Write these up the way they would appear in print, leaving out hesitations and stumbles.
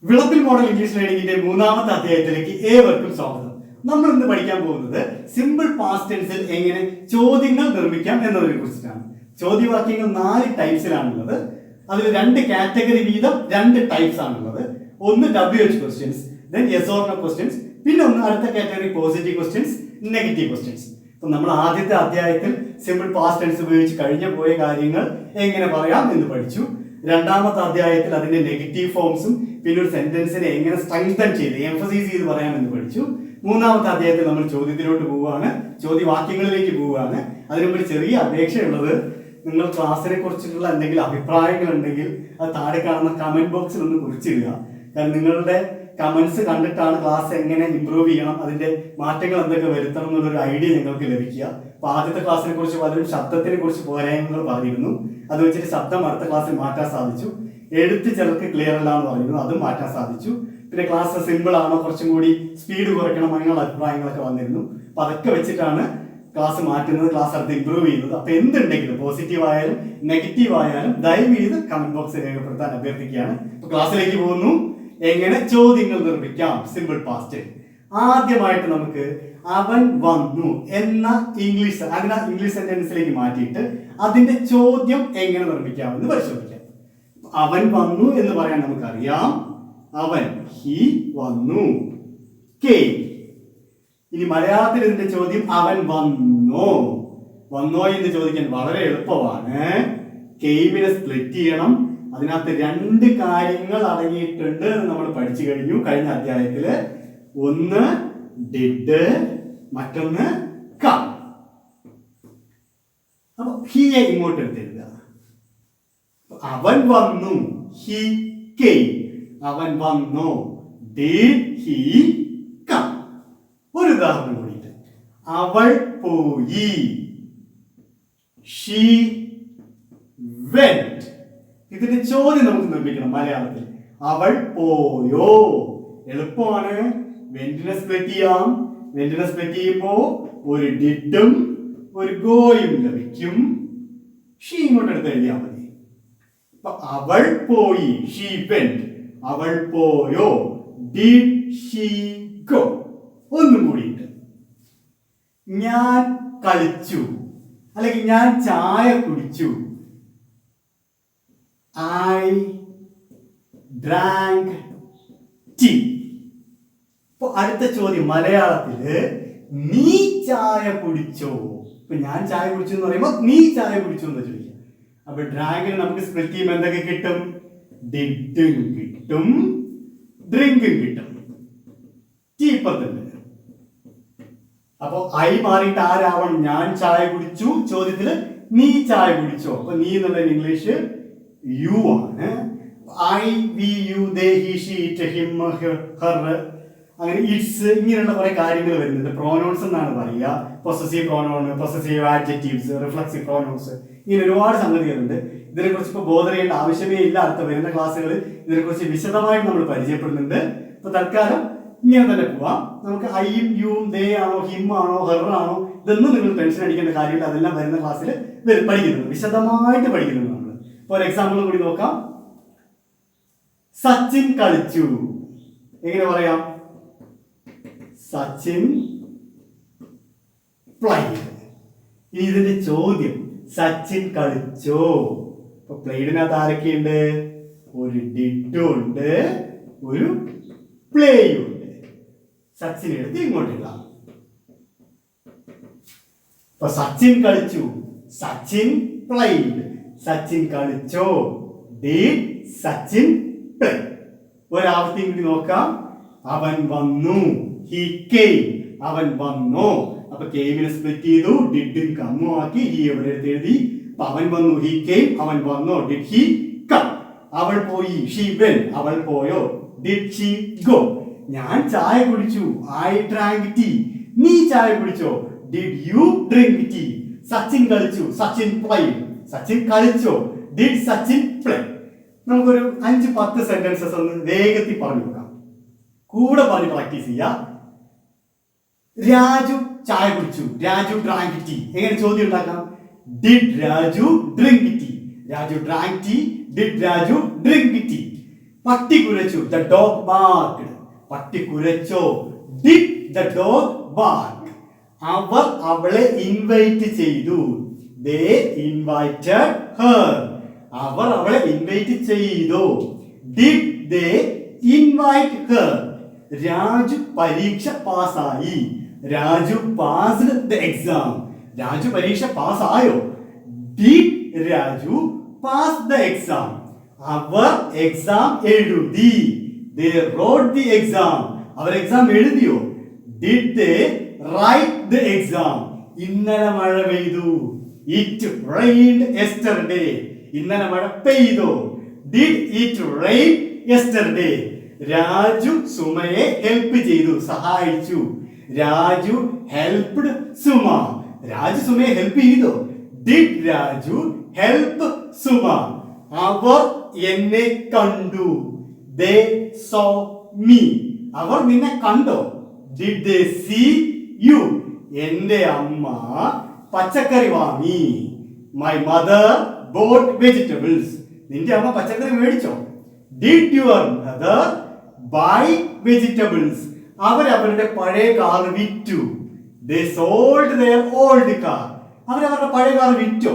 Vilappil model English ലേണിംഗിന്റെ മൂന്നാമത്തെ അധ്യായത്തിലേക്ക് ഏവർക്കും സ്വാഗതം. നമ്മൾ ഇന്ന് പഠിക്കാൻ പോകുന്നത് സിമ്പിൾ പാസ്റ്റ് ടെൻസിൽ എങ്ങനെ ചോദ്യങ്ങൾ നിർമ്മിക്കാം എന്നതിനെ കുറിച്ചിട്ടാണ്. ചോദ്യവാക്യങ്ങൾ 4 ടൈപ്സിലാണുള്ളത്. അതിൽ 2 കാറ്റഗറി വീതം 2 ടൈപ്സ് ആണുള്ളത്. ഒന്ന് WH questions, then yes or no questions, പിന്നെ ഒന്ന് അടുത്ത category positive questions, negative questions. അപ്പൊ നമ്മൾ ആദ്യത്തെ അധ്യായത്തിൽ സിമ്പിൾ പാസ്റ്റ് ടെൻസ് ഉപയോഗിച്ച് കഴിഞ്ഞു പോയ കാര്യങ്ങൾ എങ്ങനെ പറയാം എന്ന് പഠിച്ചു. രണ്ടാമത്തെ അധ്യായത്തിൽ അതിന്റെ നെഗറ്റീവ് ഫോംസും പിന്നെ ഒരു സെന്റൻസിനെ എങ്ങനെ സ്ട്രെങ്തൻ ചെയ്ത് എംഫസൈസ് ചെയ്ത് പറയാമെന്ന് പഠിച്ചു. മൂന്നാമത്തെ അധ്യായത്തിൽ നമ്മൾ ചോദ്യത്തിലോട്ട് പോവുകയാണ്, ചോദ്യവാക്യങ്ങളിലേക്ക് പോവുകയാണ്. അതിനുമുമ്പ് ചെറിയ അപേക്ഷയുള്ളത്, നിങ്ങൾ ക്ലാസ്സിനെ കുറിച്ചിട്ടുള്ള എന്തെങ്കിലും അഭിപ്രായങ്ങൾ ഉണ്ടെങ്കിൽ അത് താഴെ കാണുന്ന കമന്റ് ബോക്സിൽ ഒന്ന് കുറിച്ചിടുക. കാരണം നിങ്ങളുടെ കമന്റ്സ് കണ്ടിട്ടാണ് ക്ലാസ് എങ്ങനെ ഇംപ്രൂവ് ചെയ്യണം, അതിന്റെ മാറ്റങ്ങൾ എന്തൊക്കെ വരുത്തണം എന്നുള്ളൊരു ഐഡിയ ഞങ്ങൾക്ക് ലഭിക്കുക. അപ്പൊ ആദ്യത്തെ ക്ലാസ്സിനെ കുറിച്ച് പലരും ശബ്ദത്തിനെ കുറിച്ച് പോരായ്മകൾ പറഞ്ഞിരുന്നു. അത് വെച്ചിട്ട് ശബ്ദം അടുത്ത ക്ലാസ്സിൽ മാറ്റാൻ സാധിച്ചു. എഴുത്ത് ചിലർക്ക് ക്ലിയർ അല്ല എന്ന് പറയുന്നു, അതും മാറ്റാൻ സാധിച്ചു. പിന്നെ ക്ലാസ് സിമ്പിൾ ആണോ, കുറച്ചും കൂടി സ്പീഡ് കുറയ്ക്കണം, അങ്ങനെയുള്ള അഭിപ്രായങ്ങളൊക്കെ വന്നിരുന്നു. അപ്പൊ അതൊക്കെ വെച്ചിട്ടാണ് ക്ലാസ് മാറ്റുന്നത്, ക്ലാസ് അടുത്ത് ഇംപ്രൂവ് ചെയ്യുന്നത്. അപ്പൊ എന്തുണ്ടെങ്കിലും പോസിറ്റീവ് ആയാലും നെഗറ്റീവ് ആയാലും ദയവ് ചെയ്ത് കമന്റ് ബോക്സിൽ രേഖപ്പെടുത്താൻ അഭ്യർത്ഥിക്കുകയാണ്. അപ്പൊ ക്ലാസ്സിലേക്ക് പോകുന്നു. എങ്ങനെ ചോദ്യങ്ങൾ നിർമ്മിക്കാം സിമ്പിൾ പാസ്റ്റ്. ആദ്യമായിട്ട് നമുക്ക് അവൻ വന്നു എന്ന ഇംഗ്ലീഷ് സെന്റൻസിലേക്ക് മാറ്റിയിട്ട് അതിന്റെ ചോദ്യം എങ്ങനെ നിർമ്മിക്കാമെന്ന് പരിശോധിക്കാം. അവൻ വന്നു എന്ന് പറയാൻ നമുക്കറിയാം. അവൻ, ഹി വന്നു, കെ. ഇനി മലയാളത്തിൽ ഇതിന്റെ ചോദ്യം അവൻ വന്നോ എന്ന് ചോദിക്കാൻ വളരെ എളുപ്പമാണ്. കെയിമിനെ സ്പ്ലിറ്റ് ചെയ്യണം. അതിനകത്ത് 2 കാര്യങ്ങൾ അടങ്ങിയിട്ടുണ്ട് എന്ന് നമ്മൾ പഠിച്ചു കഴിഞ്ഞു കഴിഞ്ഞ അധ്യായത്തില്. ഒന്ന് ഡിഡ്, മറ്റൊന്ന് കം. അപ്പൊ ഹിയെ ഇങ്ങോട്ട് എടുത്തെഴുതുക. അവൻ വന്നു, ഹി കെയിം. അവൻ വന്നു, ഡിഡ് ഹി കം. ഒരു ഉദാഹരണം കൂടിയിട്ട്, അവൾ പോയി, ഷീ വെന്റ്. ഇതിന്റെ ചോദ്യം നമുക്ക് നിർമ്മിക്കണം മലയാളത്തിൽ. അവൾ പോയോ. എളുപ്പമാണ്. വെന്റിനെ സ്പ്ലിറ്റ് ചെയ്യാം. വെന്റിനെ സ്പ്ലിറ്റ് ചെയ്യുമ്പോ ഒരു ഡിഡും ഒരു ഗോയും ലഭിക്കും. ഷീ ഇങ്ങോട്ട് എടുത്ത് എഴുതിയാൽ മതി. അപ്പൊ അവൾ പോയി, ഷീ വെന്റ്. അവൾ പോയോ, ഡിഡ് ഷീ ഗോ. ഒന്നും കൂടിയിട്ട്, ഞാൻ കളിച്ചു അല്ലെങ്കിൽ ഞാൻ ചായ കുടിച്ചു. I drank tea. ഇപ്പൊ അടുത്ത ചോദ്യം മലയാളത്തില്, നീ ചായ കുടിച്ചോ. ഇപ്പൊ ഞാൻ ചായ കുടിച്ചു എന്ന് പറയുമ്പോ നീ ചായ കുടിച്ചു എന്ന് ചോദിക്കാം. അപ്പൊ ഡ്രാങ്കിന് നമുക്ക് സ്പ്ലിറ്റ് ചെയ്യുമ്പോൾ എന്തൊക്കെ കിട്ടും? ഡിഡും കിട്ടും, ഡ്രിങ്കും കിട്ടും. ടീ ഇപ്പത്തുണ്ട്. അപ്പൊ ഐ മാറിയിട്ട് ആരാവണം? ഞാൻ ചായ കുടിച്ചു. ചോദ്യത്തില് നീ ചായ കുടിച്ചോ. അപ്പൊ നീ എന്നുള്ള ഇംഗ്ലീഷ് യു ആണ്. I, we, you, they, he, she, it, him, her, അങ്ങനെ ഇറ്റ്സ്, ഇങ്ങനെയുള്ള കുറെ കാര്യങ്ങൾ വരുന്നുണ്ട്. പ്രോനൗൺസ് എന്നാണ് പറയുക. Possessive pronoun, possessive adjectives, reflexive pronouns, ഇങ്ങനെ ഒരുപാട് സംഗതികളുണ്ട്. ഇതിനെക്കുറിച്ച് ഇപ്പോൾ ബോധർ ചെയ്യേണ്ട ആവശ്യമേ ഇല്ല. അടുത്ത വരുന്ന ക്ലാസ്സുകളിൽ ഇതിനെക്കുറിച്ച് വിശദമായിട്ട് നമ്മൾ പരിചയപ്പെടുന്നുണ്ട്. ഇപ്പൊ തൽക്കാലം ഇങ്ങനെ തന്നെ പോവാം. നമുക്ക് ഐയും യുവും ദേ ആണോ ഹിം ആണോ ഹെർ ആണോ ഇതൊന്നും നിങ്ങൾ ടെൻഷൻ അടിക്കേണ്ട കാര്യമില്ല. അതെല്ലാം വരുന്ന ക്ലാസ്സിൽ പഠിക്കുന്നുണ്ട്, വിശദമായിട്ട് പഠിക്കുന്നുണ്ട് നമ്മൾ. ഒരു എക്സാമ്പിൾ കൂടി നോക്കാം. സച്ചിൻ കളിച്ചു. എങ്ങനെ പറയാം? സച്ചിൻ പ്ലേഡ്. ഇനി ഇതിന്റെ ചോദ്യം, സച്ചിൻ കളിച്ചോ. ഇപ്പൊ പ്ലേഡിനകത്ത് ആരൊക്കെയുണ്ട്? ഒരു ഡിഡും ഉണ്ട്, ഒരു പ്ലേയും ഉണ്ട്. സച്ചിൻ എടുത്ത് ഇങ്ങോട്ട് ഇടാം. ഇപ്പൊ സച്ചിൻ കളിച്ചു, സച്ചിൻ പ്ലേഡ്. സച്ചിൻ കളിച്ചോ, ഡിഡ് സച്ചിൻ പ്ലേ. ഒരാവർത്തി കൂടി നോക്കാം. അവൻ വന്നു, ഹി കെയിം. അവൻ വന്നു. അപ്പൊ കെയിമിനെ സ്പ്ലിറ്റ് ചെയ്തു, ഡിഡും കമ്മും ആക്കി. ഹി എവിടെ എടുത്ത് എഴുതി? അവൻ വന്നു, ഹി കെയിം. അവൻ വന്നു, ഡിഡ് ഹി കം. അവൾ പോയി, ഷീ വെന്റ്. അവൾ പോയോ, ഡിഡ് ഷീ ഗോ. ഞാൻ ചായ കുടിച്ചു, ഐ ഡ്രാങ്ക് ടീ. നീ ചായ കുടിച്ചോ, did you drink tea. Sachin കളിച്ചു, സച്ചിൻ പ്ലേഡ്. സച്ചിൻ കളിച്ചോ, ഡിഡ് സച്ചിൻ പ്ലേ. നമുക്കൊരു 5-10 സെന്റൻസസ് ഒന്ന് വേഗത്തിൽ പറഞ്ഞു നോക്കാം. കൂടെ പറഞ്ഞ് പ്രാക്ടീസ് ചെയ്യാം. രാജു ചായ കുടിച്ചു, രാജു ഡ്രാങ്ക് ടീ. എങ്ങനെ ചോദ്യം ഉണ്ടാക്കാം? Did Raju drink tea. Raju drank tea, did Raju drink tea. പട്ടി കുരച്ചു. The dog barked. പട്ടി കുരച്ചോ. Did the dog bark. അവർ അവളെ ഇൻവൈറ്റ് ചെയ്തു. ദേ ഇൻവൈറ്റഡ് ഹർ. അവർ അവളെ ഇൻവൈറ്റ് ചെയ്തു. Did they invite her. Raju പരീക്ഷ പാസ്സായി. Raju passed the exam. Raju പരീക്ഷ പാസ്സായോ. Did Raju pass the exam. അവർ എക്സാം എഴുതി. They wrote the exam. അവർ എക്സാം എഴുതിയോ. Did they write the exam. ഇന്നലെ മഴ പെയ്തു. It rained yesterday. ഇന്നലെ മഴ പെയ്തോ. Did it rain yesterday. Raju സുമയെ ഹെൽപ്പ് ചെയ്തു, സഹായിച്ചു. രാജു ഹെൽപ്ഡ് സുമ. രാജു സുമയെ ഹെൽപ്പ് ചെയ്തോ. Did Raju help Suma. അവർ എന്നെ കണ്ടു. ദേ സോ മീ. അവർ നിന്നെ കണ്ടോ. Did they see you. എന്റെ അമ്മ പച്ചക്കറി വാങ്ങി. My mother bought vegetables. നിന്റെ അമ്മ പച്ചക്കറി മേടിച്ചോ. Did your mother buy vegetables. അവരവരുടെ പഴയ കാർ വിറ്റു. They sold their old car. അവരവരുടെ പഴയ കാർ വിറ്റോ.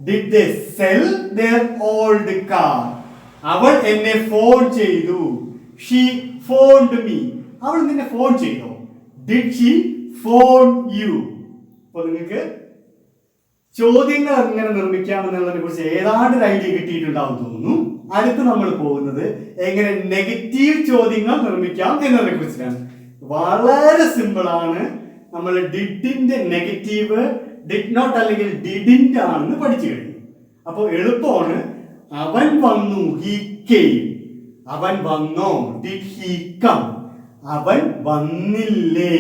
Did they sell their old car. അവൾ എന്നെ ഫോൺ ചെയ്തു. She phoned me. അവൾ നിന്നെ ഫോൺ ചെയ്തോ. Did she phone you. അപ്പൊ നിങ്ങൾക്ക് ചോദ്യങ്ങൾ എങ്ങനെ നിർമ്മിക്കാം എന്നുള്ളതിനെ കുറിച്ച് ഏതാണ്ട് ഒരു ഐഡിയ കിട്ടിയിട്ടുണ്ടാവും തോന്നുന്നു. അടുത്ത് നമ്മൾ പോകുന്നത് എങ്ങനെ നെഗറ്റീവ് ചോദ്യങ്ങൾ നിർമ്മിക്കാം എന്നതിനെ കുറിച്ചിട്ടാണ്. വളരെ സിമ്പിൾ ആണ്. നമ്മൾ ഡിഡിന്റെ നെഗറ്റീവ് ഡിഡ് നോട്ട് അല്ലെങ്കിൽ ഡിഡിന്റെ ആണെന്ന് പഠിച്ചു കഴിഞ്ഞു. അപ്പോൾ എളുപ്പമാണ്. അവൻ വന്നു. He came. അവൻ വന്നോ. Did he come. അവൻ വന്നില്ലേ.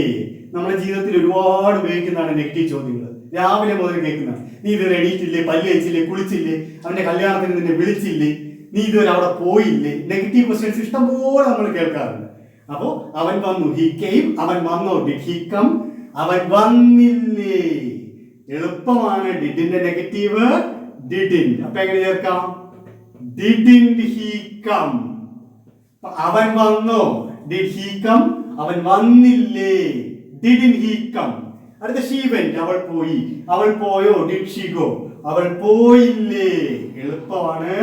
നമ്മുടെ ജീവിതത്തിൽ ഒരുപാട് ഉപയോഗിക്കുന്നതാണ് നെഗറ്റീവ് ചോദ്യങ്ങൾ. രാവിലെ മുതൽ കേൾക്കുന്നതാണ്. നീ ഇതുവരെ എണീറ്റില്ലേ, പല്ല് കഴിച്ചില്ലേ, കുളിച്ചില്ലേ, അവന്റെ കല്യാണത്തിന് നിന്നെ വിളിച്ചില്ലേ, നീ ഇതുവരെ അവിടെ പോയില്ലേ. നെഗറ്റീവ് ക്വസ്റ്റ്യൻസ് ഇഷ്ടംപോലെ നമ്മൾ കേൾക്കാറുണ്ട്. അപ്പോ അവൻ വന്നു. He came. അവൻ വന്നോ. Did he come. അവൻ വന്നില്ലേ. എളുപ്പമാണ്. ഡിഡിന്റെ നെഗറ്റീവ് ഡിഡിൻ. അപ്പൊ എങ്ങനെ ചേർക്കാം. Didn't he come. അവൻ വന്നോ. Did he come. അവൻ വന്നില്ലേ. Didn't he come. അടുത്ത ഷീ വെന്റ്. അവൾ പോയി. അവൾ പോയോ. Did she go. അവൾ പോയില്ലേ. എളുപ്പമാണ്.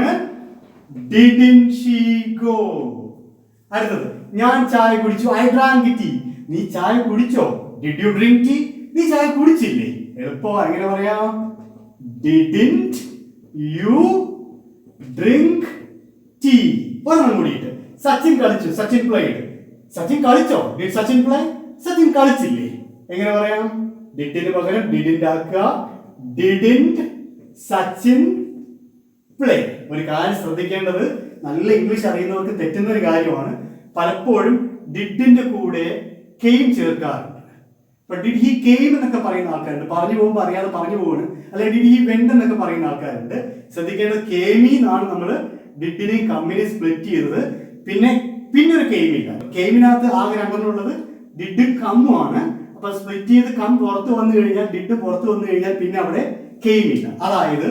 Didn't she go. അടുത്തത് ഞാൻ ചായ കുടിച്ചു. I drank tea. നീ ചായ കുടിച്ചോ. Did you drink tea. നീ ചായ കുടിച്ചില്ലേ. എളുപ്പമാണ്. എങ്ങനെ പറയാം. Didn't U drink tea. ഒരെണ്ണം കൂടിയിട്ട്. സച്ചിൻ കളിച്ചു. സച്ചിൻ പ്ലേഡ്. സച്ചിൻ കളിച്ചോ. Did Sachin play. സച്ചിൻ കളിച്ചില്ലേ. എങ്ങനെ പറയാം. ഡിഡിന് പകരം ഡിഡിന്റ് ആക്കുക. Didn't Sachin play. ഒരു കാര്യം ശ്രദ്ധിക്കേണ്ടത്, നല്ല ഇംഗ്ലീഷ് അറിയുന്നവർക്ക് തെറ്റുന്ന ഒരു കാര്യമാണ്. പലപ്പോഴും ഡിഡിന്റെ കൂടെ കെയിം ചേർക്കാറുണ്ട്. ഇപ്പൊ ഡിഡ് ഹി കെയിം എന്നൊക്കെ പറയുന്ന ആൾക്കാരുണ്ട്. പറഞ്ഞു പോകുമ്പോൾ അറിയാതെ പറഞ്ഞു പോവാണ്. അല്ലെങ്കിൽ ഡിഡ് ഹി വെന്റ് എന്നൊക്കെ പറയുന്ന ആൾക്കാരുണ്ട്. ശ്രദ്ധിക്കേണ്ടത് കെയിമി എന്നാണ് നമ്മൾ ഡിഡിനെയും കമ്മിനെയും സ്പ്ലിറ്റ് ചെയ്തത്. പിന്നെ ഒരു കെയിമില്ല. കെയിമിനകത്ത് ആകെ രണ്ടെണ്ണം ഉള്ളത് ഡിഡും കമ്മും ആണ്. അപ്പൊ സ്പ്ലിറ്റ് ചെയ്ത് കം പുറത്ത് വന്നു കഴിഞ്ഞാൽ, ഡിഡ് പുറത്ത് വന്നു കഴിഞ്ഞാൽ പിന്നെ അവിടെ കെയിമില്ല. അതായത്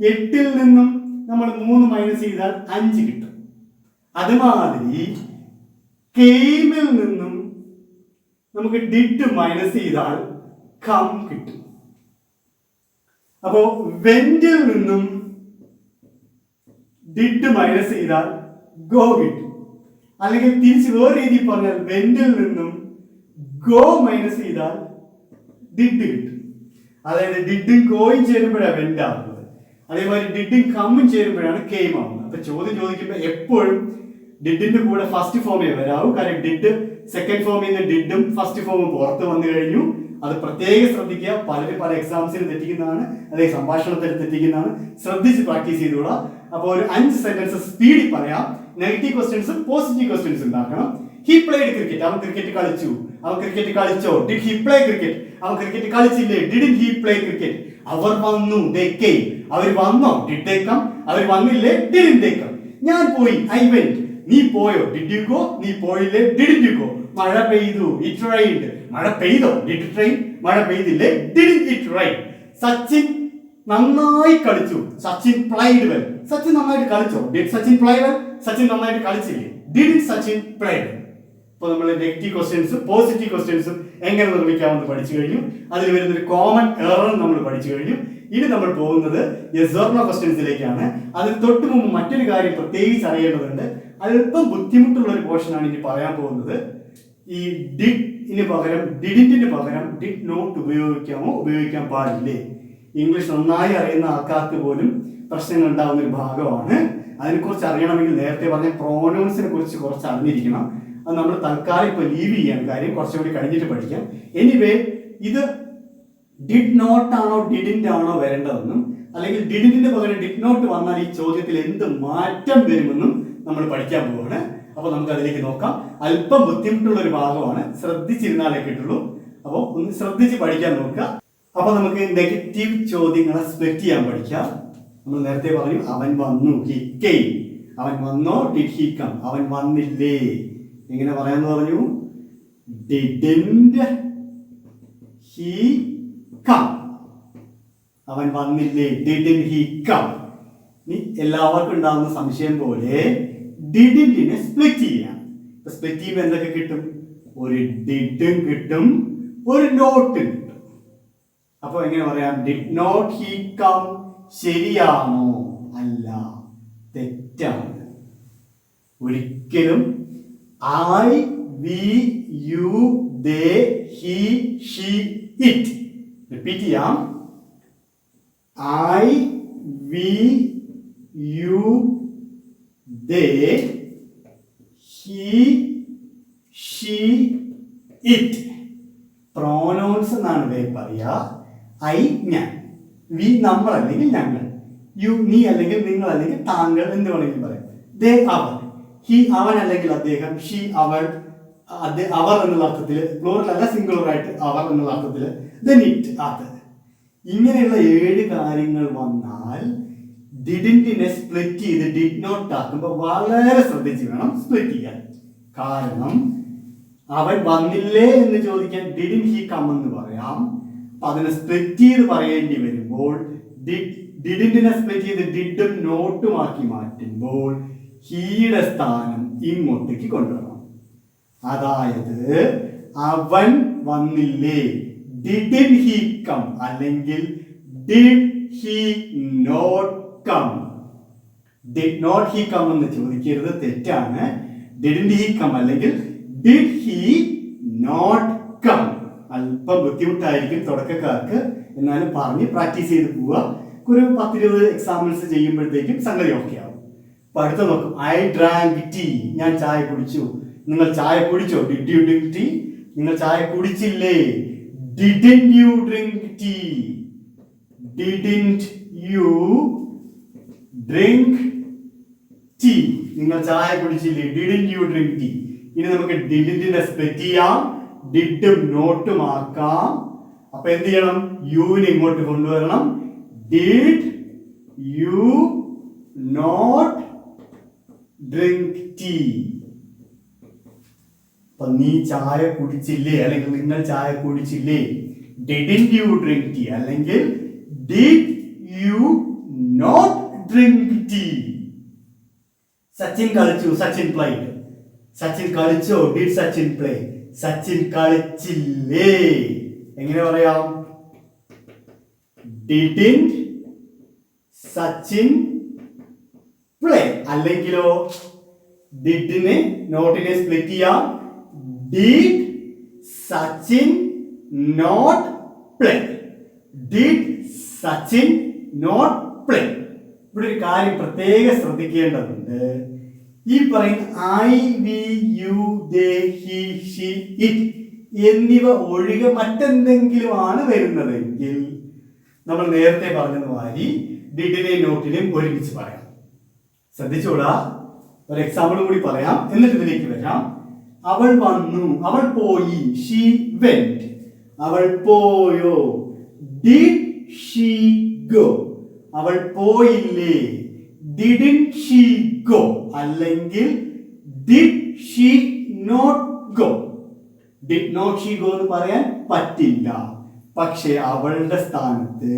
8ൽ നിന്നും നമ്മൾ 3 മൈനസ് ചെയ്താൽ 5 കിട്ടും. അതുമാതിരി കെയിമിൽ നിന്നും നമുക്ക് ഡിഡ് മൈനസ് ചെയ്താൽ കം കിട്ടും. അപ്പോ വെന്റിൽ നിന്നും ഡിഡ് മൈനസ് ചെയ്താൽ ഗോ കിട്ടും. അല്ലെങ്കിൽ തിരിച്ച് വേറെ രീതിയിൽ പറഞ്ഞാൽ വെന്റിൽ നിന്നും ഗോ മൈനസ് ചെയ്താൽ ഡിഡ് കിട്ടും. അതായത് ഡിഡും ഗോയും ചേരുമ്പോഴാണ് വെന്റ് ആവുന്നത്. അതേമാതിരി ഡിഡും കമ്മും ചേരുമ്പോഴാണ് കെയിം ആവുന്നത്. അപ്പൊ ചോദ്യം ചോദിക്കുമ്പോൾ എപ്പോഴും ഡിഡിന്റെ കൂടെ ഫസ്റ്റ് ഫോമേ വരാവൂ. കാരണം ഡിഡ് സെക്കൻഡ് ഫോമിൽ നിന്ന് ഡിഡും ഫസ്റ്റ് ഫോമും പുറത്ത് വന്നു കഴിഞ്ഞു. അത് പ്രത്യേകം ശ്രദ്ധിക്കുക. പലരും പല എക്സാംസിൽ തെറ്റിക്കുന്നതാണ്, അല്ലെങ്കിൽ സംഭാഷണത്തിൽ തെറ്റിക്കുന്നതാണ്. ശ്രദ്ധിച്ച് പ്രാക്ടീസ് ചെയ്തോളാം. അപ്പോൾ ഒരു 5 സെന്റൻസ് സ്പീഡിൽ പറയാം. നെഗറ്റീവ് ക്വസ്റ്റ്യൻസും പോസിറ്റീവ് ക്വസ്റ്റ്യൻസ് ഉണ്ടാക്കണം. He played cricket. അവൻ ക്രിക്കറ്റ് കളിച്ചു. അവൻ ക്രിക്കറ്റ് കളിച്ചോ. Did he play cricket. അവൻ ക്രിക്കറ്റ് കളിച്ചില്ലേ. Did he play cricket. അവർ വന്നു. They came. അവർ വന്നോ. Did they come. അവർ വന്നില്ലേ. Did they come. ഞാൻ പോയി. I went. നീ പോയോ. Did you go. നീ പോയില്ലേ. Did you go. മഴ പെയ്തു. It rained. മഴ പെയ്തോ. Did it rain. മഴ പെയ്തില്ലേ. Did it rain. സച്ചിൻ നന്നായി കളിച്ചു. Sachin played well. സച്ചിൻ നന്നായിട്ട് കളിച്ചോ? Did Sachin play well? Sachin നന്നായിട്ട് കളിച്ചില്ലേ? Did Sachin play well? അപ്പോൾ നമ്മൾ നെഗറ്റീവ് ക്വസ്റ്റ്യൻസും പോസിറ്റീവ് ക്വസ്റ്റ്യൻസും എങ്ങനെ നിർമ്മിക്കാമെന്ന് പഠിച്ചു കഴിഞ്ഞു. അതിൽ വരുന്നൊരു കോമൺ എറർ നമ്മൾ പഠിച്ചു കഴിഞ്ഞു. ഇനി നമ്മൾ പോകുന്നത് യെസ് ഓർ നോ ക്വസ്റ്റ്യൻസിലേക്കാണ്. അതിന് തൊട്ട് മുമ്പ് മറ്റൊരു കാര്യം പ്രത്യേകിച്ച് അറിയേണ്ടതുണ്ട്. അല്പം ബുദ്ധിമുട്ടുള്ള ഒരു പോർഷനാണ് ഇനി പറയാൻ പോകുന്നത്. ഈ ഡിഡിന് പകരം ഡിഡിന് പകരം ഡിഡ് നോട്ട് ഉപയോഗിക്കാമോ ഉപയോഗിക്കാൻ പാടില്ലേ? ഇംഗ്ലീഷ് നന്നായി അറിയുന്ന ആൾക്കാർക്ക് പോലും പ്രശ്നങ്ങൾ ഉണ്ടാകുന്ന ഒരു ഭാഗമാണ്. അതിനെക്കുറിച്ച് അറിയണമെങ്കിൽ നേരത്തെ പറഞ്ഞ പ്രോനൗൺസിനെ കുറിച്ച് കുറച്ച് അറിഞ്ഞിരിക്കണം. അത് നമ്മൾ തൽക്കാലം ഇപ്പോൾ ലീവ് ചെയ്യാൻ കാര്യം കുറച്ചുകൂടി കഴിഞ്ഞിട്ട് പഠിക്കാം. എനിവേ ഇത് ഡിഡ് നോട്ട് ആണോ ഡിഡിൻ്റെ ആണോ വരേണ്ടതെന്നും അല്ലെങ്കിൽ ഡിഡിന്റെ പകരം ഡിഡ് നോട്ട് വന്നാൽ ഈ ചോദ്യത്തിൽ എന്ത് മാറ്റം വരുമെന്നും നമ്മൾ പഠിക്കാൻ പോവുകയാണ്. അപ്പോൾ നമുക്ക് അതിലേക്ക് നോക്കാം. അല്പം ബുദ്ധിമുട്ടുള്ള ഒരു ഭാഗമാണ്, ശ്രദ്ധിച്ചിരുന്നാലേ കിട്ടുള്ളൂ. അപ്പോൾ ഒന്ന് ശ്രദ്ധിച്ച് പഠിക്കാൻ നോക്കുക. അപ്പോൾ നമുക്ക് നെഗറ്റീവ് ചോദ്യങ്ങളെ സ്പ്ലിറ്റ് ചെയ്യാൻ പഠിക്കാം. നമ്മൾ നേരത്തെ പറഞ്ഞു അവൻ വന്നു, ഹി കെയിം. അവൻ വന്നോ? Did he come? അവൻ വന്നില്ലേ? എങ്ങനെ പറയാന്ന് പറഞ്ഞു? Didn't he come? അവൻ വന്നില്ലേ? Didn't he come? ഇനി എല്ലാവർക്കും ഉണ്ടാകുന്ന സംശയം പോലെ ഡിഡിനെ സ്പ്ലിറ്റ് ചെയ്യാം. സ്പ്ലിറ്റ് ചെയ്യുമ്പോൾ എന്തൊക്കെ കിട്ടും? ഒരു ഡിഡും കിട്ടും, ഒരു നോട്ടും കിട്ടും. അപ്പൊ എങ്ങനെ പറയാം? ഡിഡ് നോട്ട് ഹി കം ശരിയാണോ? അല്ല, തെറ്റാണ്. ഒരിക്കലും I, we, you, they, he, she, it. Repeat ചെയ്യാം. I, we, you, they, he, she, it. Pronouns എന്നാണ് പറയാ. ഐ ഞാൻ, വി നമ്മൾ അല്ലെങ്കിൽ ഞങ്ങൾ, യു നീ അല്ലെങ്കിൽ നിങ്ങൾ അല്ലെങ്കിൽ താങ്കൾ എന്ന് വേണമെങ്കിലും പറയാം. ദേ അവർ, ഹി അവൻ അല്ലെങ്കിൽ അദ്ദേഹം, ഷീ അവൾ അവർ എന്നുള്ള അർത്ഥത്തിൽ, പ്ലൂറൽ അല്ല സിംഗുലർ ആയിട്ട് അവർ എന്നുള്ള അർത്ഥത്തിൽ, ദെൻ ഇറ്റ് അത്. ഇങ്ങനെയുള്ള 7 കാര്യങ്ങൾ വന്നാൽ ഡിഡിനെ സ്പ്ലിറ്റ് ചെയ്ത് ഡിഡ് നോട്ട് ആക്കുമ്പോൾ വളരെ ശ്രദ്ധിച്ച് വേണം സ്പ്ലിറ്റ് ചെയ്യാൻ. കാരണം അവൻ വന്നില്ലേ എന്ന് ചോദിക്കാൻ ഡിഡിൻ ഹി കം എന്ന് പറയാം. അപ്പൊ അതിനെ സ്പ്ലിറ്റ് ചെയ്ത് പറയേണ്ടി വരുമ്പോൾ ഡിഡിനെ സ്പ്ലിറ്റ് ചെയ്ത് ഡിഡും നോട്ടും ആക്കി മാറ്റുമ്പോൾ ഹീയുടെ സ്ഥാനം ഇങ്ങോട്ടേക്ക് കൊണ്ടുവരണം. അതായത് അവൻ വന്നില്ലേ, ഡിഡിൻ ഹി കം അല്ലെങ്കിൽ did he not come. Did not he come എന്ന് ചോദിക്കരുത്, തെറ്റാണ്. ഡിഡിൻ ഹി കം അല്ലെങ്കിൽ ഡിഡ് ഹി നോട്ട് കം. അല്പം ബുദ്ധിമുട്ടായിരിക്കും തുടക്കക്കാർക്ക്, എന്നാലും പറഞ്ഞ് പ്രാക്ടീസ് ചെയ്ത് പോവുക. ഒരു 10-20 എക്സാമ്പിൾസ് ചെയ്യുമ്പോഴത്തേക്കും സംഗതി ഓക്കെ ആവും. അപ്പൊ അടുത്ത നോക്കും. I drank tea. ഞാൻ ചായ കുടിച്ചു. നിങ്ങൾ ചായ കുടിച്ചോ? Did you drink tea? നിങ്ങൾ ചായ കുടിച്ചില്ലേ? Didn't you drink tea? Didn't you drink tea? നിങ്ങൾ ചായ കുടിച്ചില്ലേ? Didn't you drink tea? ഇനി നമുക്ക് ഡിഡിനെ സ്പ്ലിറ്റ് ചെയ്യാം, ഡിഡും നോട്ടും ആക്കാം. അപ്പൊ എന്ത് ചെയ്യണം? യുവിനെ ഇങ്ങോട്ട് കൊണ്ടുവരണം. Did you not drink tea? അപ്പൊ നീ ചായ കുടിച്ചില്ലേ അല്ലെങ്കിൽ നിങ്ങൾ ചായ കുടിച്ചില്ലേ? ഡിഡ്ന്റ് യു ഡ്രിങ്ക് ടീ അല്ലെങ്കിൽ did you not drink tea? Sachin കളിച്ചു, സച്ചിൻ പ്ലേഡ്. സച്ചിൻ കളിച്ചോ? Did Sachin play? സച്ചിൻ കളിച്ചില്ലേ? എങ്ങനെ പറയാം? Didn't Sachin play. അല്ലെങ്കിലോ ഡിഡിനെ നോട്ടിനെ സ്പ്ലിറ്റ് ചെയ്യാം. Did Sachin not play? Did Sachin not play? ഇവിടെ ഒരു കാര്യം പ്രത്യേകം ശ്രദ്ധിക്കേണ്ടതുണ്ട്. ഈ പറയുന്ന I, we, you, they, he, she, it എന്നിവ ഒഴികെ മറ്റെന്തെങ്കിലും ആണ് വരുന്നതെങ്കിൽ നമ്മൾ നേരത്തെ പറഞ്ഞതുമാതിരി ഡിഡിനെയും നോട്ടിനെയും ഒരുമിച്ച് പറയാം. ശ്രദ്ധിച്ചോടാ. ഒരു എക്സാമ്പിൾ കൂടി പറയാം, എന്നിട്ട് ഇതിലേക്ക് വരാം. അവൾ വന്നു, അവൾ പോയി. She went. അവൾ പോയോ? Did she go? അവൾ പോയില്ലേ? Didn't she go? അല്ലെങ്കിൽ did she not go? Did not she go എന്ന് പറയാൻ പറ്റില്ല. പക്ഷെ അവളുടെ സ്ഥാനത്ത്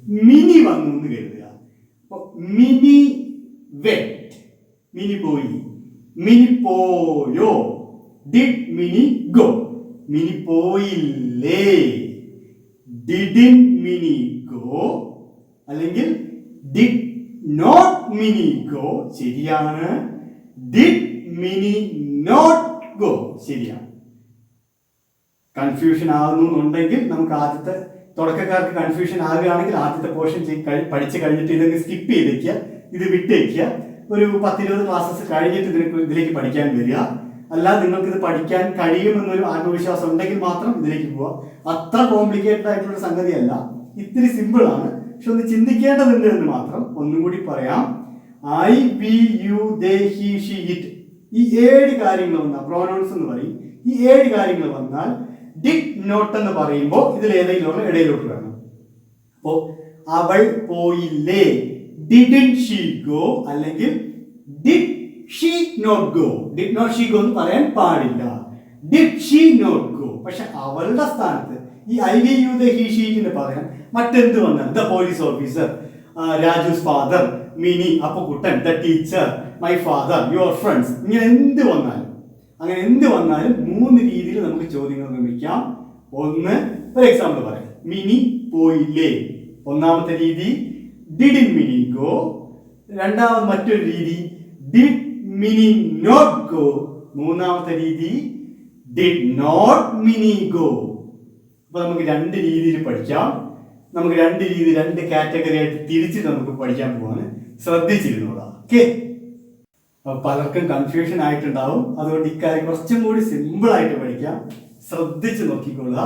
മിനി വന്നു എന്ന് കരുതുക. അപ്പോൾ മിനി വെറ്റ്, മിനി പോയി. മിനി പോയോ? Did Mini go? മിനി പോയില്ലേ? Didn't Mini go? അല്ലെങ്കിൽ ഡിഡ് നോട്ട് മിനി ഗോ? ശരിയാണ്. Did Mini not go? ശരിയാണ്. കൺഫ്യൂഷൻ ആകുന്നുണ്ടെങ്കിൽ നമുക്ക് ആദ്യത്തെ, തുടക്കക്കാർക്ക് കൺഫ്യൂഷൻ ആകുകയാണെങ്കിൽ ആദ്യത്തെ പോർഷൻ പഠിച്ചു കഴിഞ്ഞിട്ട് ഇതൊക്കെ സ്കിപ്പ് ചെയ്തേക്കുക, ഇത് വിട്ടേക്കുക. ഒരു 10-20 ക്ലാസ്സസ് കഴിഞ്ഞിട്ട് ഇതിലേക്ക് പഠിക്കാൻ വരിക. അല്ലാതെ നിങ്ങൾക്ക് ഇത് പഠിക്കാൻ കഴിയുമെന്നൊരു ആത്മവിശ്വാസം ഉണ്ടെങ്കിൽ മാത്രം ഇതിലേക്ക് പോവുക. അത്ര കോംപ്ലിക്കേറ്റഡ് ആയിട്ടുള്ള സംഗതിയല്ല, ഇത്തിരി സിമ്പിൾ ആണ്. പക്ഷെ ഒന്ന് ചിന്തിക്കേണ്ടതുണ്ട് എന്ന് മാത്രം. ഒന്നും കൂടി പറയാം. I, we, you, they, he, she, it, ഈ 7 കാര്യങ്ങൾ വന്നാൽ, പ്രോനൗൺസ് എന്ന് പറയും, ഈ 7 കാര്യങ്ങൾ വന്നാൽ ഡിഡ് നോട്ട് എന്ന് പറയുമ്പോൾ ഇതിൽ ഏതെങ്കിലും ഇടയിലോട്ട് വേണം. അപ്പോ അവൾ പോയില്ലേ? Didn't she go? അല്ലെങ്കിൽ did she not go? Did not she go എന്ന് പറയാൻ പാടില്ല. Did she not go? പക്ഷെ അവളുടെ സ്ഥാനത്ത് ഈ I, we, you, they, he, she, ഇറ്റിന് പകരം മറ്റെന്ത് വന്നാൽ, the police officer, Raju's father, Mini, Appukuttan, the teacher, my father, your friends, ഇങ്ങനെ എന്ത് വന്നാലും, അങ്ങനെ എന്ത് വന്നാലും 3 രീതിയിൽ നമുക്ക് ചോദ്യങ്ങൾ നിർമ്മിക്കാം. ഒന്ന്, ഒരു എക്സാമ്പിൾ പറയാം. മിനി പോയില്ലേ? ഒന്നാമത്തെ രീതി ഡിഡിൻ മിനി ഗോ. രണ്ടാമത് മറ്റൊരു രീതി ഡിഡ് മിനി നോട്ട് ഗോ. മൂന്നാമത്തെ രീതി ഡിഡ് നോട്ട് മിനി ഗോ. അപ്പൊ നമുക്ക് 2 രീതിയിൽ പഠിക്കാം. നമുക്ക് 2 രീതി, 2 കാറ്റഗറി ആയിട്ട് തിരിച്ച് നമുക്ക് പഠിക്കാൻ പോവാണ്. ശ്രദ്ധിച്ചിരുന്നോളാം. ഓക്കെ. അപ്പൊ പലർക്കും കൺഫ്യൂഷൻ ആയിട്ടുണ്ടാവും. അതുകൊണ്ട് ഇക്കാര്യം കുറച്ചും കൂടി സിമ്പിൾ ആയിട്ട് പഠിക്കാം. ശ്രദ്ധിച്ച് നോക്കിക്കൊള്ളുക.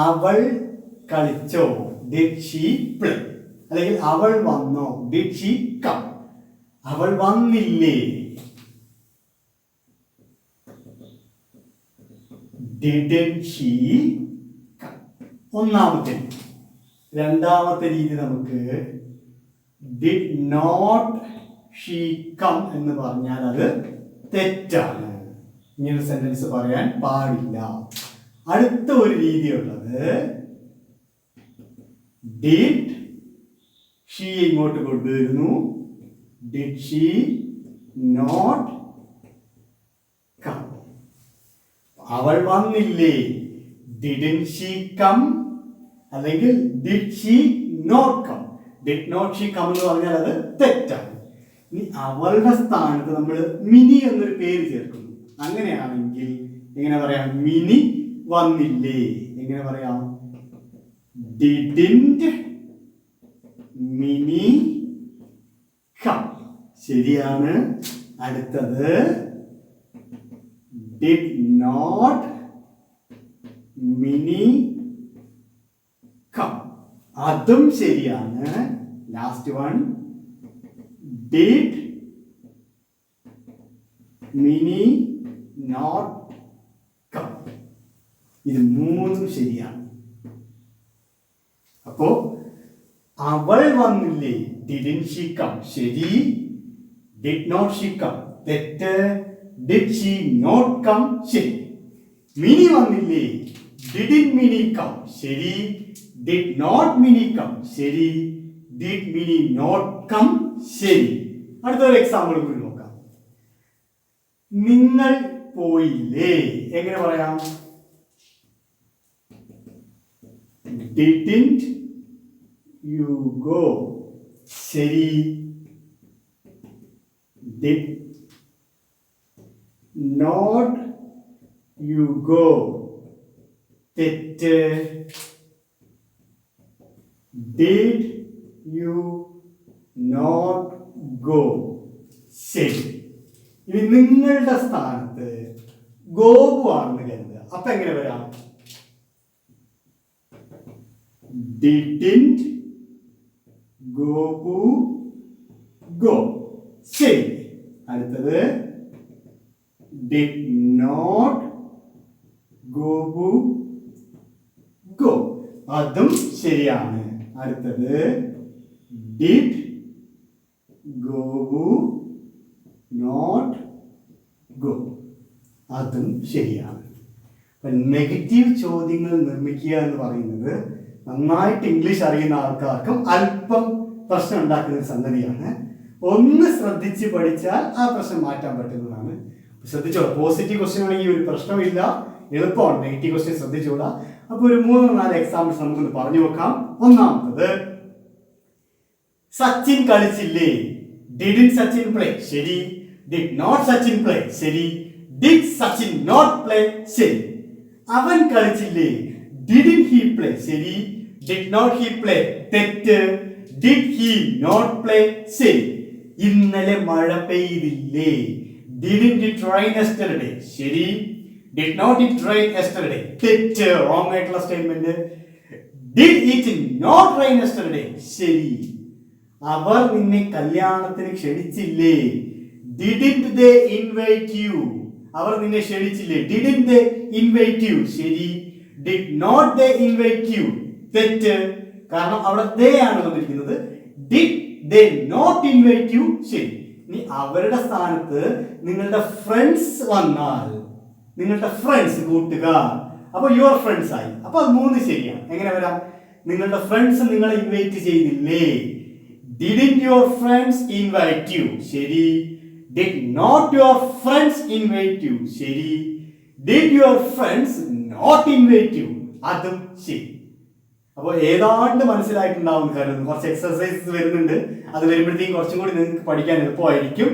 അവൾ കളിച്ചോ? Did she play? അല്ലെങ്കിൽ അവൾ വന്നോ? Did she come? അവൾ വന്നില്ലേ? Didn't she come? ഒന്നാമത്തെ. രണ്ടാമത്തെ രീതി നമുക്ക് ഡിഡ് നോട്ട് ഷീ കം എന്ന് പറഞ്ഞാൽ അത് തെറ്റാണ്. ഇങ്ങനെ സെന്റൻസ് പറയാൻ പാടില്ല. അടുത്ത ഒരു രീതിയുള്ളത് ഡിഡ് ഷീ ഇങ്ങോട്ട് കൊണ്ടുവരുന്നു. Did she not come? അവൾ വന്നില്ലേ? Didn't she come? അല്ലെങ്കിൽ did she not come? Did not she come എന്ന് പറഞ്ഞാൽ അത് തെറ്റാണ്. ഇനി അവളുടെ സ്ഥാനത്ത് നമ്മൾ മിനി എന്നൊരു പേര് ചേർക്കുന്നു. അങ്ങനെയാണെങ്കിൽ എങ്ങനെ പറയാം? മിനി വന്നില്ലേ? എങ്ങനെ പറയാം? Didn't Mini come? ശരിയാണ്. അടുത്തത് ഡിഡ് നോട്ട് മിനി കം? അതും ശരിയാണ്. Last one did Mini not come? ഇത് 3ഉം ശരിയാണ്. അപ്പോ അവൾ വന്നില്ലേ? Didn't she come? ശരി. Did not she come? തെറ്റ്. Did she not come? ശരി. മിനി വന്നില്ലേ? Didn't Mini come? ശരി. Did not Mini come? ശരി. Did Mini not come? ശരി. അടുത്തൊരു എക്സാമ്പിൾ കൂടി നോക്കാം. നിങ്ങൾ പോയില്ലേ? എങ്ങനെ പറയാം? Didn't you go? ശരി. Did not you go? തെറ്റ്. Did you not go? ശരി. ഇനി നിങ്ങളുടെ സ്ഥാനത്ത് ഗോപു ആണെന്ന് കരുതുക. അപ്പൊ എങ്ങനെ വരാം? Didn't Gopu go? ശരി. അടുത്തത് ഡിഡ് നോട്ട് ഗോപു ഗോ? അതും ശരിയാണ്. അടുത്തത് ഡിഡ് ഗോപു നോട്ട് ഗോ? അതും ശരിയാണ്. നെഗറ്റീവ് ചോദ്യങ്ങൾ നിർമ്മിക്കുക എന്ന് പറയുന്നത് നന്നായിട്ട് ഇംഗ്ലീഷ് അറിയുന്ന ആൾക്കാർക്കും അല്പം പ്രശ്നം ഉണ്ടാക്കുന്ന ഒരു സംഗതിയാണ്. ഒന്ന് ശ്രദ്ധിച്ച് പഠിച്ചാൽ ആ പ്രശ്നം മാറ്റാൻ പറ്റുന്നതാണ്. ശ്രദ്ധിച്ചോ, പോസിറ്റീവ് ക്വസ്റ്റ്യൻ ആണെങ്കിൽ ഒരു പ്രശ്നമില്ല, എളുപ്പമാണ്. നെഗറ്റീവ് ക്വസ്റ്റ്യൻ ശ്രദ്ധിച്ചോളാം. അപ്പോൾ ഒരു 3-4 എക്സാമ്പിൾസ് നമുക്കൊന്ന് പറഞ്ഞു നോക്കാം. ഒന്നാമത്തത്, സച്ചിൻ കളിച്ചില്ലേ? Didn't Sachin play? ശരി. Did not Sachin play? ശരി. Did Sachin not play? ശരി. അവൻ കളിച്ചില്ലേ? Didn't he play? ശരി. Did not he play? തെറ്റ്. Did he not play? ശരി. ഇന്നലെ മഴ പെയ്തില്ലേ? Didn't it rain yesterday? ശരി. Did not it rain yesterday? തെറ്റ്, റോങ് ആയിട്ടുള്ള statement. Did it not rain yesterday? ശരി. അവർ നിന്നെ കല്യാണത്തിന് ക്ഷണിച്ചില്ലേ? Didn't they invite you? അവർ നിന്നെ ക്ഷണിച്ചില്ലേ? Didn't they invite you? ശരി. Did not they invite you? തെറ്റ്, കാരണം അവിടെ ദേ ആണ് വന്നിരിക്കുന്നത്. Did they not invite you? ശരി. ഇനി അവരുടെ സ്ഥാനത്ത് നിങ്ങളുടെ ഫ്രണ്ട്സ് വന്നാൽ, നിങ്ങളുടെ ഫ്രണ്ട്സ്, കൂട്ടുകാർ, അപ്പൊ യുവർ ഫ്രണ്ട്സ് ആയി. അപ്പൊ അത് 3 ശരിയാണ്. എങ്ങനെ വരാം? നിങ്ങളുടെ ഫ്രണ്ട്സ് നിങ്ങളെ ഇൻവൈറ്റ് ചെയ്തില്ലേ? Didn't your friends invite you? ശരി. Did not your friends invite you? ശരി. Did your friends not invite you? അതും ശരി. അപ്പോൾ ഏതാണ്ട് മനസ്സിലായിട്ടുണ്ടാവും കരുതുന്നു. കുറച്ച് എക്സസൈസ് വരുന്നുണ്ട്, അത് വരുമ്പോഴത്തേക്കും കുറച്ചും കൂടി നിങ്ങൾക്ക് പഠിക്കാൻ എളുപ്പമായിരിക്കും.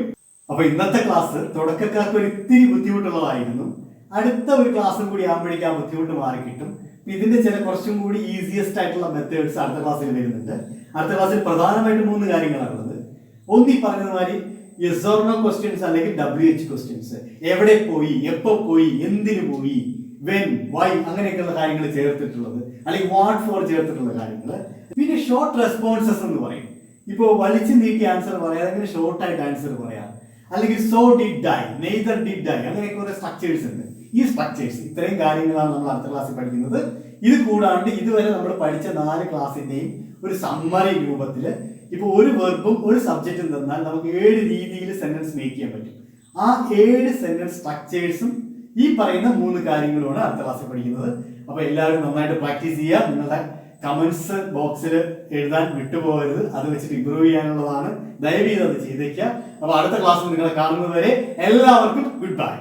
അപ്പൊ ഇന്നത്തെ ക്ലാസ് തുടക്കക്കാർക്ക് ഒരു ഇത്തിരി ബുദ്ധിമുട്ടുള്ളതായിരുന്നു. അടുത്ത ഒരു ക്ലാസ്സും കൂടി ആകുമ്പോഴേക്കും ആ ബുദ്ധിമുട്ട് മാറിക്കിട്ടും. ഇതിന്റെ ചില കുറച്ചും കൂടി ഈസിയസ്റ്റ് ആയിട്ടുള്ള മെത്തേഡ്സ് അടുത്ത ക്ലാസ്സിൽ വരുന്നുണ്ട്. അടുത്ത ക്ലാസ്സിൽ പ്രധാനമായിട്ടും 3 കാര്യങ്ങളാണുള്ളത്. ഒന്ന്, ഈ പറഞ്ഞതുമാതിരി യെസ് ഓർ നോ ക്വസ്റ്റ്യൻസ് അല്ലെങ്കിൽ WH ക്വസ്റ്റ്യൻസ്. എവിടെ പോയി, എപ്പോ പോയി, എന്തിനു പോയി, വെൻ, വൈ, അങ്ങനെയൊക്കെയുള്ള കാര്യങ്ങൾ ചേർത്തിട്ടുള്ളത്, അല്ലെങ്കിൽ വാട്ട് ഫോർ ചേർത്തിട്ടുള്ള കാര്യങ്ങൾ. പിന്നെ ഷോർട്ട് റെസ്പോൺസസ് എന്ന് പറയും. ഇപ്പോൾ വലിച്ചു നീട്ടി ആൻസർ പറയാം, അല്ലെങ്കിൽ ഷോർട്ട് ആയിട്ട് ആൻസർ പറയാം, അല്ലെങ്കിൽ so did I, neither did I, അങ്ങനെയൊക്കെ കുറെ സ്ട്രക്ചേഴ്സ് ഉണ്ട്. ഈ സ്ട്രക്ചേഴ്സ്, ഇത്രയും കാര്യങ്ങളാണ് നമ്മൾ അടുത്ത ക്ലാസ്സിൽ പഠിക്കുന്നത്. ഇത് കൂടാണ്ട് ഇതുവരെ നമ്മൾ പഠിച്ച 4 ക്ലാസ്സിന്റെയും ഒരു സമ്മറി രൂപത്തിൽ ഇപ്പൊ ഒരു വെർബും ഒരു സബ്ജക്റ്റും തന്നാൽ നമുക്ക് 7 രീതിയിൽ സെന്റൻസ് മേക്ക് ചെയ്യാൻ പറ്റും. ആ 7 സെന്റൻസ് സ്ട്രക്ചേഴ്സും ഈ പറയുന്ന 3 കാര്യങ്ങളുമാണ് അടുത്ത ക്ലാസ്സിൽ പഠിക്കുന്നത്. അപ്പൊ എല്ലാവരും നന്നായിട്ട് പ്രാക്ടീസ് ചെയ്യുക. നിങ്ങളുടെ കമന്റ്സ് ബോക്സിൽ എഴുതാൻ വിട്ടുപോകരുത്. അത് വെച്ചിട്ട് ഇംപ്രൂവ് ചെയ്യാനുള്ളതാണ്. ദയവ് ചെയ്ത് അത് ചെയ്തേക്കുക. അപ്പൊ അടുത്ത ക്ലാസ്സിൽ നിങ്ങളെ കാണുന്നത് വരെ എല്ലാവർക്കും ഗുഡ് ബൈ.